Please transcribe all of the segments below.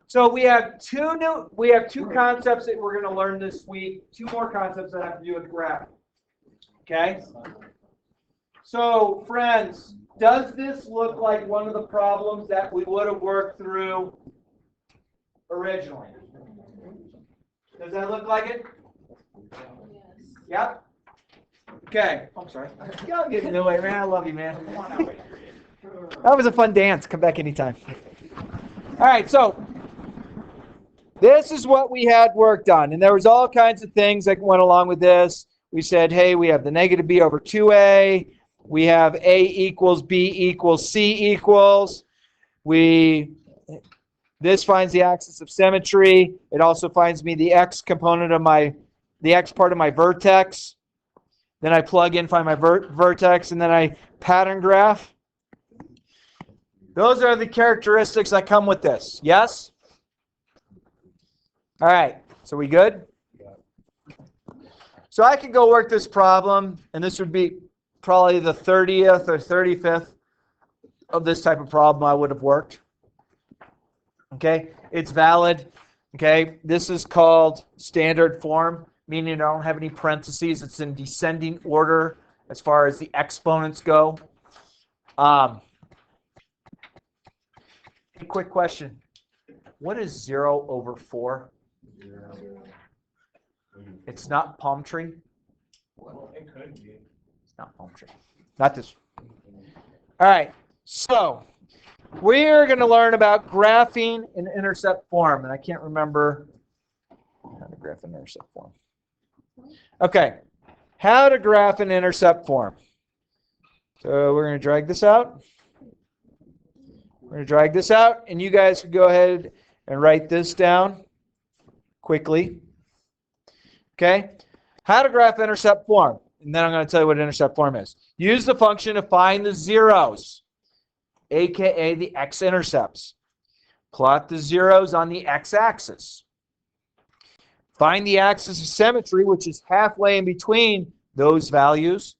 So we have two concepts that we're going to learn this week. Two more concepts that have to do with graphing. Okay? So, friends, does this look like one of the problems that we would have worked through originally? Does that look like it? Yes. Yep. Okay. I'm sorry. Y'all get in the way, man. I love you, man. That was a fun dance. Come back anytime. All right, so this is what we had worked on. And there was all kinds of things that went along with this. We said, hey, we have the negative b over 2a. We have a equals b equals c equals. This finds the axis of symmetry. It also finds me the x component of the x part of my vertex. Then I plug in, find my vertex, and then I pattern graph. Those are the characteristics that come with this. Yes? All right. So we good? So I could go work this problem, and this would be probably the 30th or 35th of this type of problem I would have worked. Okay? It's valid. Okay? This is called standard form, meaning I don't have any parentheses. It's in descending order as far as the exponents go. A quick question. What is 0 over 4? 0. It's not palm tree? Well, it could be. It's not palm tree. Not this. All right. So we're going to learn about graphing in intercept form. And I can't remember how to graph an intercept form. Okay. How to graph an intercept form. So we're going to drag this out. We're going to drag this out. And you guys can go ahead and write this down quickly. Okay? How to graph intercept form. And then I'm going to tell you what intercept form is. Use the function to find the zeros, aka the X intercepts. Plot the zeros on the x-axis. Find the axis of symmetry, which is halfway in between those values.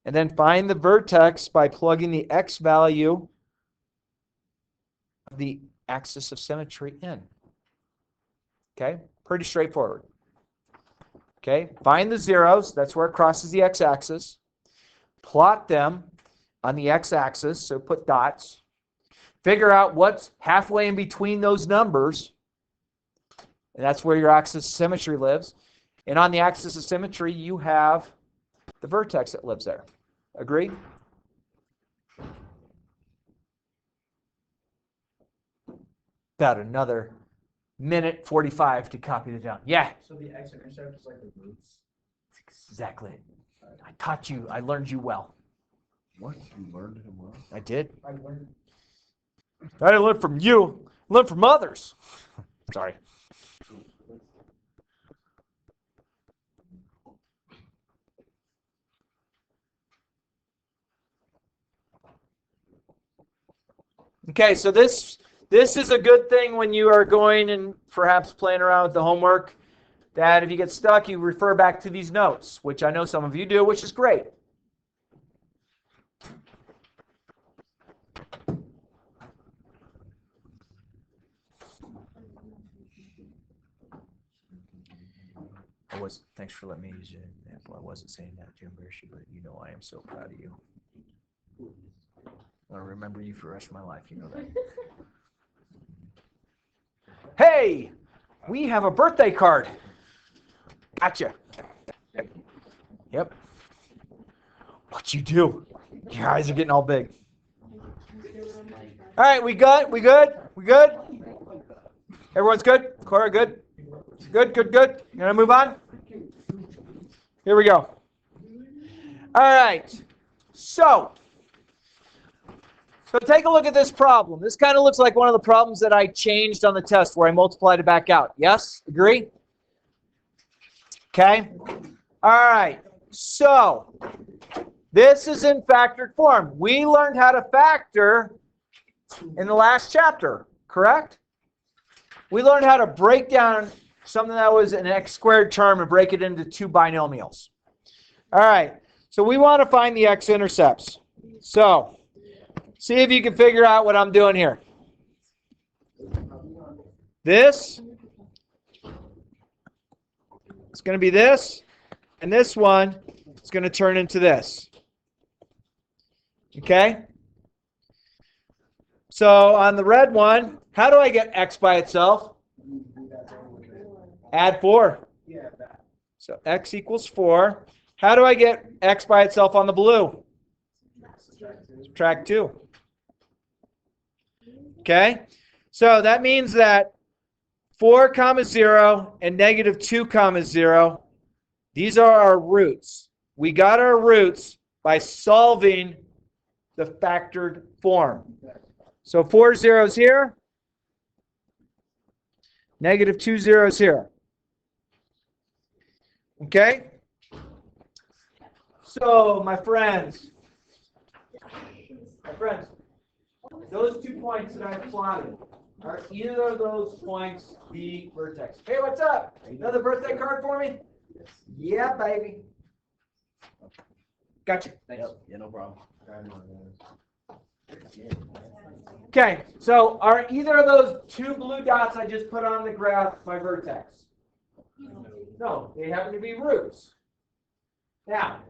And then find the vertex by plugging the x value of the axis of symmetry in. Okay? Pretty straightforward. Okay? Find the zeros. That's where it crosses the x-axis. Plot them on the x-axis, so put dots. Figure out what's halfway in between those numbers. And that's where your axis of symmetry lives. And on the axis of symmetry, you have the vertex that lives there. Agreed? About another minute 45 to copy it down. Yeah. So the X intercept is like the roots? Exactly. I taught you. I learned you well. What? You learned him well? I did. I learned. I didn't learn from you. I learned from others. Sorry. Okay, so this is a good thing when you are going and perhaps playing around with the homework, that if you get stuck, you refer back to these notes, which I know some of you do, which is great. Thanks for letting me use your example. I wasn't saying that to embarrass you, but you know I am so proud of you. I'll remember you for the rest of my life. You know that. Hey, we have a birthday card. Gotcha. Yep. What you do? Your eyes are getting all big. All right, we good? We good? We good? Everyone's good? Cora, good? Good, good, good. You gonna move on? Here we go. All right. So take a look at this problem. This kind of looks like one of the problems that I changed on the test where I multiplied it back out. Yes? Agree? Okay. All right. So this is in factored form. We learned how to factor in the last chapter, correct? We learned how to break down something that was an x squared term and break it into two binomials. All right. So we want to find the x intercepts. So see if you can figure out what I'm doing here. This is going to be this, and this one is going to turn into this. Okay? So on the red one, how do I get x by itself? Add 4. So x equals 4. How do I get x by itself on the blue? Subtract 2. Okay? So that means that 4 comma 0 and negative 2 comma 0, these are our roots. We got our roots by solving the factored form. So 4 zeros here, negative 2 zeros here. Okay? So, my friends, those 2 points that I plotted, are either of those points the vertex? Hey, what's up? Another birthday card for me? Yeah, baby. Gotcha. Thanks. Yeah, no problem. Okay, so are either of those 2 blue dots I just put on the graph my vertex? No, they happen to be roots. Now,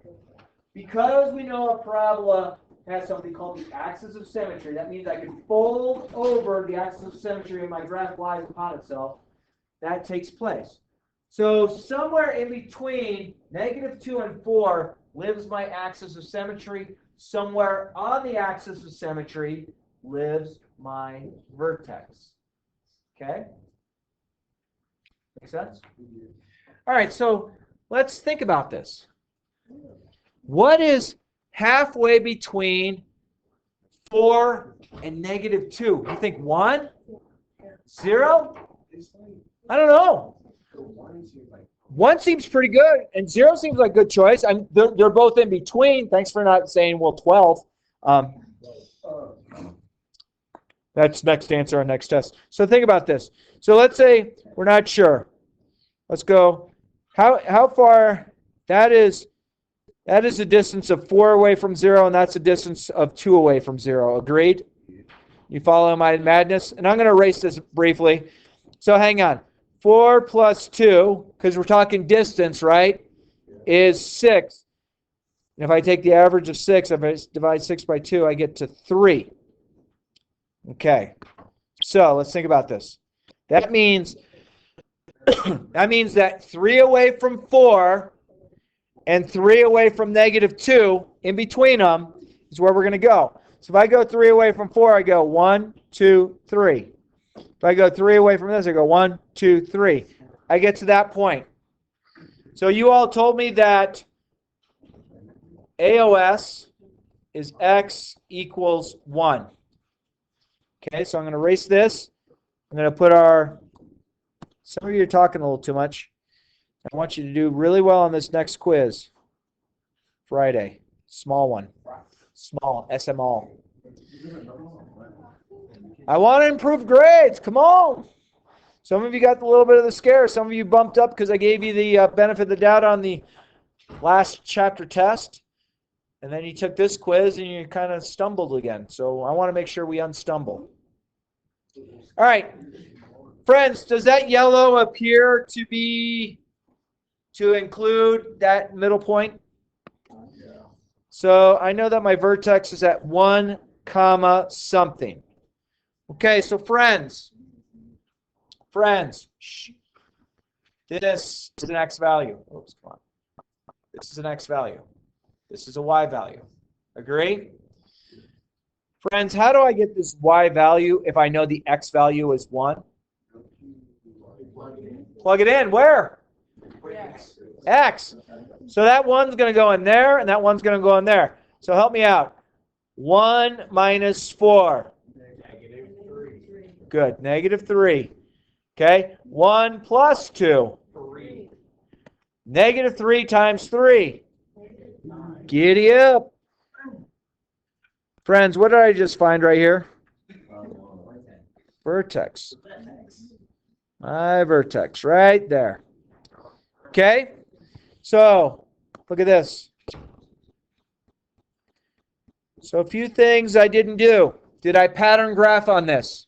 because we know a parabola has something called the axis of symmetry, that means I can fold over the axis of symmetry and my graph lies upon itself. That takes place. So somewhere in between negative 2 and 4 lives my axis of symmetry. Somewhere on the axis of symmetry lives my vertex. Okay? Make sense? All right, so let's think about this. What is halfway between 4 and negative 2? You think 1? 0? I don't know. 1 seems pretty good, and 0 seems like a good choice. They're both in between. Thanks for not saying, well, 12. That's next answer on next test. So think about this. So let's say we're not sure. Let's go. How far? That is the distance of 4 away from 0, and that's the distance of 2 away from 0. Agreed? You follow my madness? And I'm going to erase this briefly. So hang on. 4 plus 2, because we're talking distance, right, is 6. And if I take the average of 6, if I divide 6 by 2, I get to 3. Okay. So let's think about this. That means that 3 away from 4 and 3 away from negative 2, in between them, is where we're going to go. So if I go 3 away from 4, I go 1, 2, 3. If I go 3 away from this, I go 1, 2, 3. I get to that point. So you all told me that AOS is x equals 1. Okay, so I'm going to erase this. I'm going to put some of you are talking a little too much. I want you to do really well on this next quiz. Friday. Small one. Small. SML. I want to improve grades. Come on. Some of you got a little bit of the scare. Some of you bumped up because I gave you the benefit of the doubt on the last chapter test. And then you took this quiz and you kind of stumbled again. So I want to make sure we unstumble. All right. Friends, does that yellow appear to include that middle point? So I know that my vertex is at 1 comma something. Okay, so friends, this is an x value. Oops, come on. This is an x value. This is a y value. Agree? Friends, how do I get this y value if I know the x value is 1? Plug it in. Where? X. So that one's going to go in there, and that one's going to go in there. So help me out. 1 minus 4. Good. Negative 3. Okay. 1 plus 2. 3. Negative 3 times 3. Giddy up. Friends, what did I just find right here? Vertex. My vertex right there. Okay. So look at this. So a few things I didn't do. Did I pattern graph on this?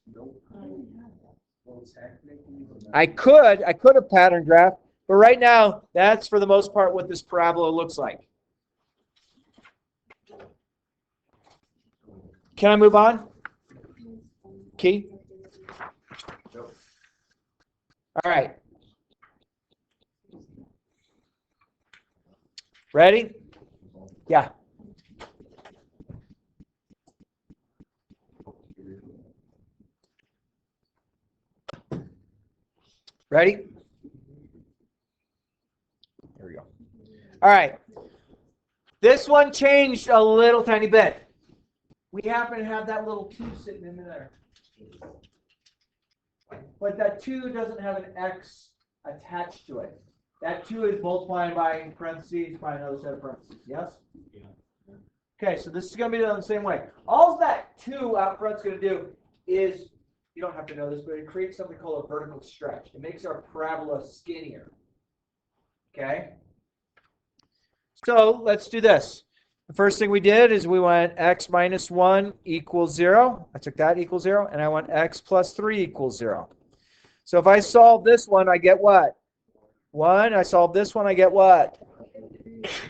I could have pattern graph, but right now, that's for the most part what this parabola looks like. Can I move on? Key? All right. Ready? Yeah. Ready? Here we go. All right. This one changed a little tiny bit. We happen to have that little 2 sitting in there. But that 2 doesn't have an x attached to it. That 2 is multiplying by, in parentheses, by another set of parentheses. Yes? Yeah. Okay, so this is going to be done the same way. All that 2 out front is going to do is, you don't have to know this, but it creates something called a vertical stretch. It makes our parabola skinnier. Okay? So let's do this. The first thing we did is we went x minus 1 equals 0. I took that equals 0, and I went x plus 3 equals 0. So if I solve this one, I get what? 1. I solve this one, I get what?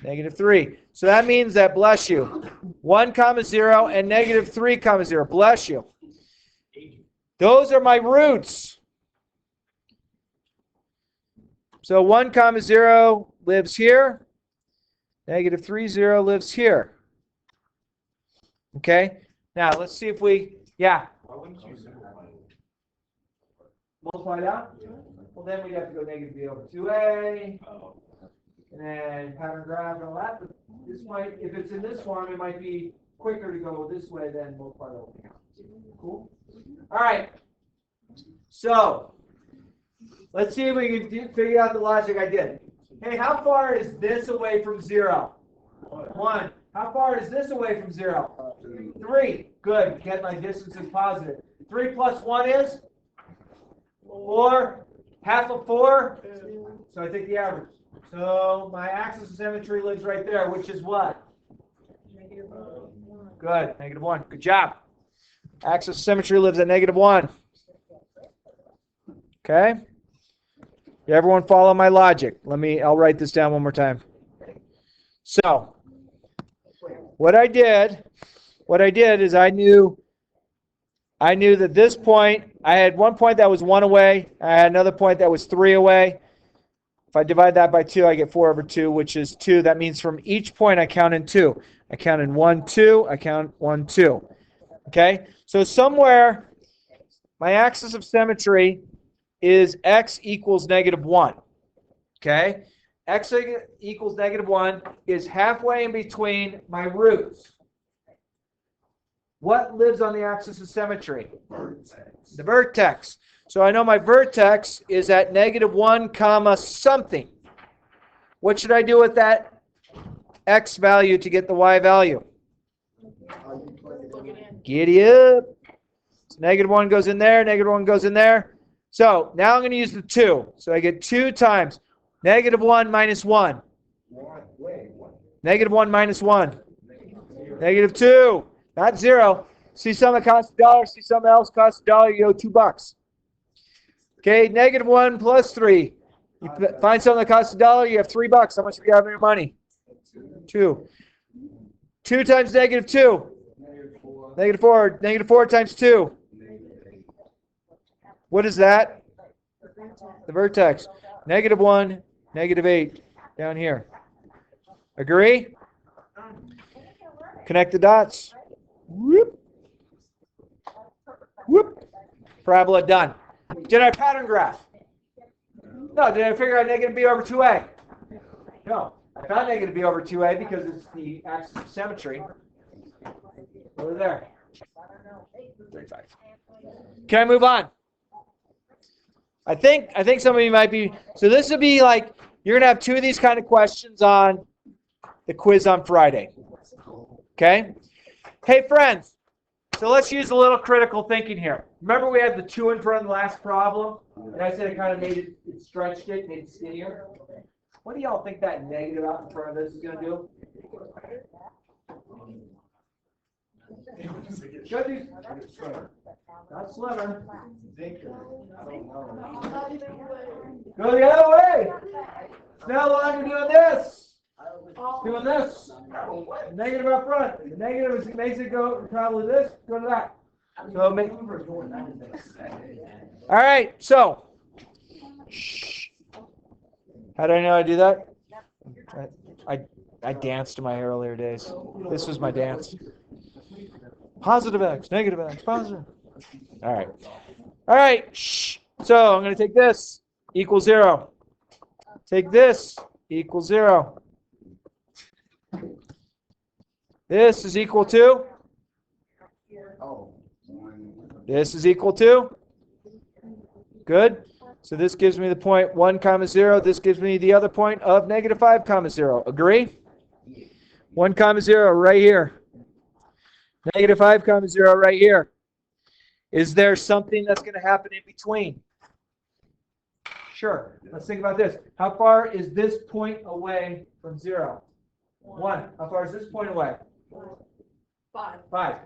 Negative 3. So that means that, bless you, 1 comma 0 and negative 3 comma 0. Bless you. Those are my roots. So 1 comma 0 lives here. Negative 3, 0 lives here. Okay? Now, let's see if we, yeah. Why wouldn't you simplify it? Multiply it out? Well, then we'd have to go negative b over 2a. And then pattern graph and all that. But this might, if it's in this form, it might be quicker to go this way than multiply the whole thing out. Cool? All right. So, let's see if we can figure out the logic I did. Hey, how far is this away from 0? 1. How far is this away from 0? 3. Good. Get my distance is positive. 3 plus 1 is? 4. Half of 4? So I take the average. So my axis of symmetry lives right there, which is what? Good. Negative 1. Good job. Axis of symmetry lives at negative 1. Okay? Everyone follow my logic. I'll write this down one more time. So, what I did is I knew that this point, I had one point that was 1 away. I had another point that was 3 away. If I divide that by 2, I get 4 over 2, which is 2. That means from each point I count in 2. I count in 1, 2. I count 1, 2. Okay? So somewhere, my axis of symmetry is x equals negative 1. Okay? X equals negative 1 is halfway in between my roots. What lives on the axis of symmetry? Vertex. The vertex. So I know my vertex is at negative 1 comma something. What should I do with that x value to get the y value? Giddy up. So negative 1 goes in there, negative 1 goes in there. So now I'm going to use the 2. So I get 2 times negative 1 minus 1. Negative 1 minus 1. Negative 2. Not 0. See something that costs $1, see something else costs $1, you owe $2. Okay, negative 1 plus 3. You find something that costs $1, you have $3. How much do you have in your money? 2. 2 times negative 2. Negative 4. Negative 4 times 2. What is that? The vertex. Negative 1, negative 8. Down here. Agree? Connect the dots. Whoop. Whoop. Parabola done. Did I pattern graph? No. Did I figure out negative b over 2a? No. I found negative b over 2a because it's the axis of symmetry. Over there. 35. Can I move on? I think some of you might be. So this would be like, you're going to have 2 of these kind of questions on the quiz on Friday. Okay? Hey, friends. So let's use a little critical thinking here. Remember we had the 2 in front of the last problem? And I said it kind of made it stretched it, made it skinnier. What do y'all think that negative out in front of this is going to do? Should be. Not sliver. Go the other way. It's no longer doing this. It's doing this. The negative up front. The negative makes it go probably this, go to that. So make. All right, so. How did I know I do that? I danced in my earlier days. This was my dance. Positive x, negative x, positive. All right. All right. So I'm going to take this equals 0. Take this equals 0. This is equal to? This is equal to? Good. So this gives me the point 1 comma 0. This gives me the other point of negative 5 comma 0. Agree? 1 comma 0 right here. Negative 5 comma 0 right here. Is there something that's going to happen in between? Sure. Let's think about this. How far is this point away from 0? 1. How far is this point away? 5.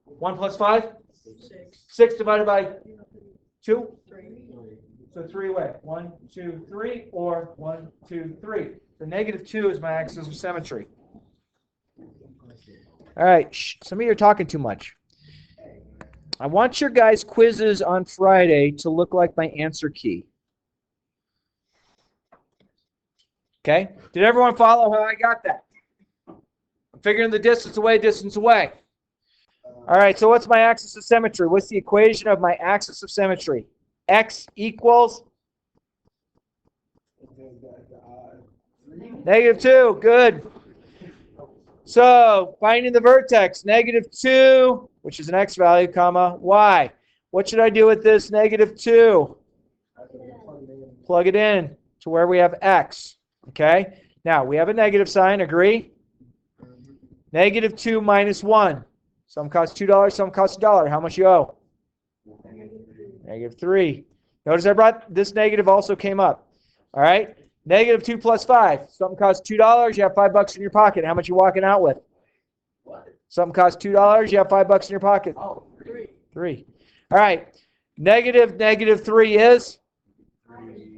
1 plus 5? 6 divided by 2? So 3 away. 1, 2, 3, or 1, 2, 3. So negative 2 is my axis of symmetry. All right. Some of you are talking too much. I want your guys' quizzes on Friday to look like my answer key. Okay? Did everyone follow how I got that? I'm figuring the distance away, distance away. All right, so what's my axis of symmetry? What's the equation of my axis of symmetry? X equals? Negative 2. Good. So, finding the vertex, negative 2, which is an x value, comma, y. What should I do with this negative 2? Plug it in to where we have x. Okay? Now, we have a negative sign. Agree? Negative 2 minus 1. Some costs $2, some costs $1. How much you owe? Negative 3. Notice I brought this negative also came up. All right? Negative 2 plus 5. Something costs $2. You have $5 in your pocket. How much you walking out with? Something costs $2. You have $5 in your pocket. 3. All right. Negative 3 is?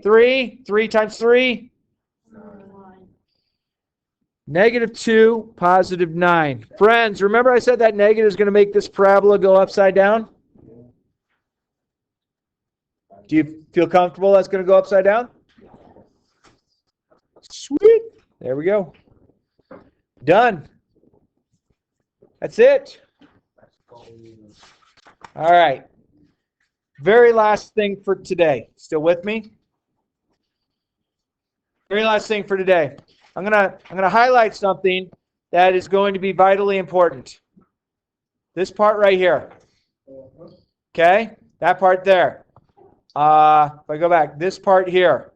3. 3 times 3? Negative 2, positive 9. Friends, remember I said that negative is going to make this parabola go upside down? Do you feel comfortable that's going to go upside down? Sweet. There we go. Done. That's it. All right. Very last thing for today. Still with me? Very last thing for today. I'm gonna highlight something that is going to be vitally important. This part right here. Okay? That part there. If I go back, this part here.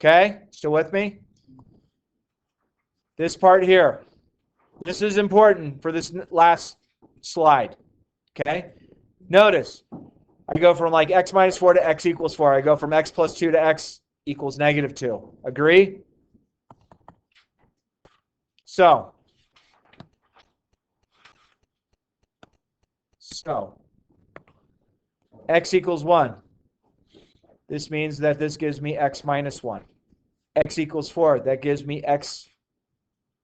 Okay? Still with me? This part here. This is important for this last slide. Okay? Notice, I go from like x minus 4 to x equals 4. I go from x plus 2 to x equals negative 2. Agree? So, x equals 1. This means that this gives me x minus 1. X equals 4. That gives me x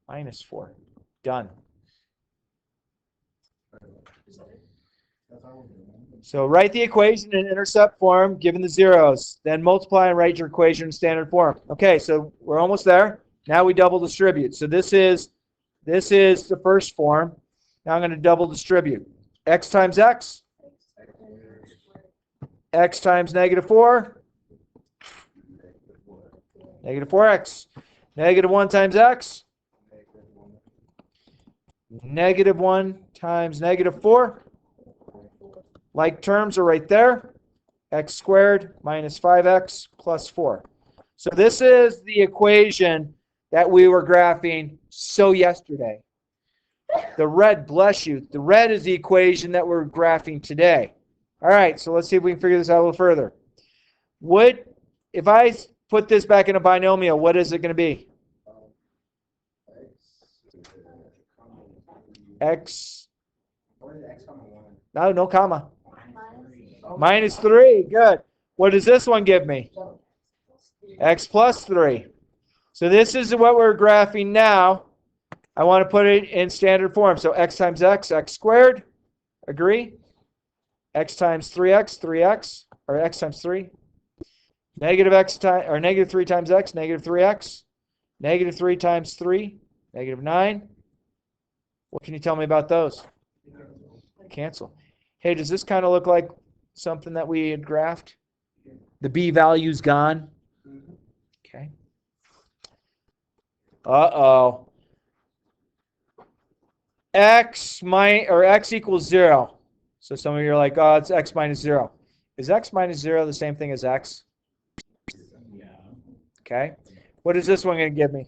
minus 4. Done. So write the equation in intercept form given the zeros. Then multiply and write your equation in standard form. Okay, so we're almost there. Now we double distribute. So this is the first form. Now I'm going to double distribute. X times x. X times negative 4. Negative 4x. Negative 1 times x. Negative 1 times negative 4. Like terms are right there. X squared minus 5x plus 4. So this is the equation that we were graphing yesterday. The red, bless you. The red is the equation that we're graphing today. All right, so let's see if we can figure this out a little further. If I put this back in a binomial, what is it going to be? X No, no comma. Minus 3. Good. What does this one give me? X plus 3. So this is what we're graphing now. I want to put it in standard form. So x times x, x squared. Agree? X times 3x, 3x. Or x times 3. Negative x times, or negative 3 times x, negative 3x. Negative 3 times 3, negative 9. What can you tell me about those? Cancel. Hey, does this kind of look like something that we had graphed? The b value's gone. Okay. Uh-oh. X equals 0. So some of you are like, oh, it's x minus 0. Is x minus 0 the same thing as x? Yeah. Okay. What is this one going to give me?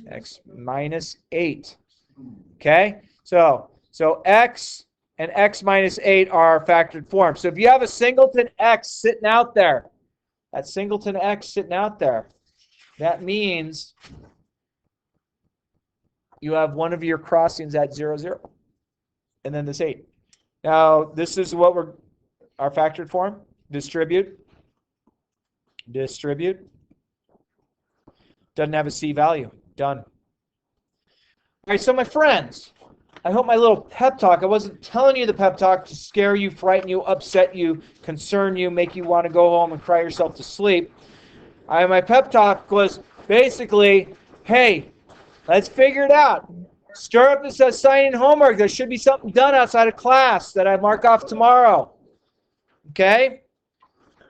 X minus 8. Okay. So x and x minus 8 are factored form. So if you have a singleton x sitting out there, that singleton x sitting out there, that means you have one of your crossings at 0, 0. And then this 8. Now, this is what our factored form. Distribute. Distribute. Doesn't have a C value. Done. All right, so my friends, I hope my little pep talk, I wasn't telling you the pep talk to scare you, frighten you, upset you, concern you, make you want to go home and cry yourself to sleep. My pep talk was basically, hey, let's figure it out. Stir up this assigning homework. There should be something done outside of class that I mark off tomorrow. Okay?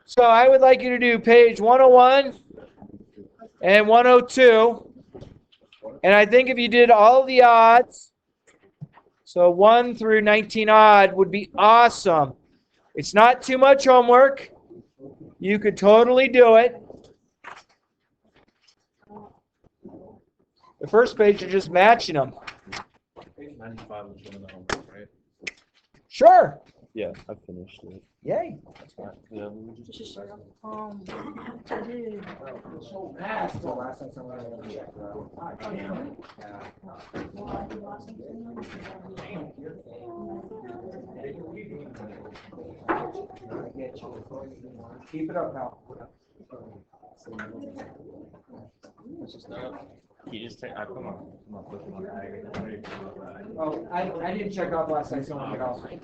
So I would like you to do page 101 and 102. And I think if you did all the odds, so 1 through 19 odd would be awesome. It's not too much homework. You could totally do it. The first page, you're just matching them. Page 95 was one of the homework, right? Sure. Yeah, I finished it. Yay. Yeah, I did. Keep it up now. You just take. I put my foot in my bag. Oh, I didn't check off last night, so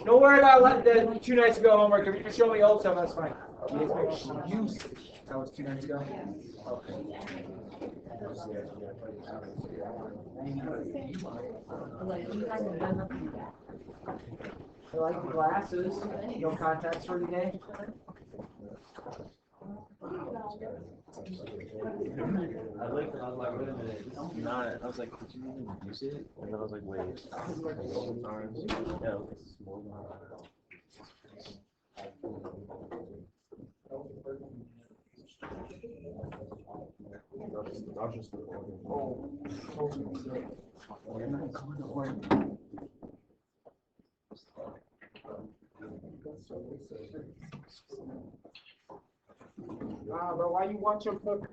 don't worry about the 2 nights ago homework. If you can show me old stuff, that's fine. That was 2 nights ago. Okay. I like the glasses. No contacts for today. I looked and I was like, wait a minute, this is not. I was like, did you even use it? And then I was like, wait. Yeah, it's small. But why you want your book?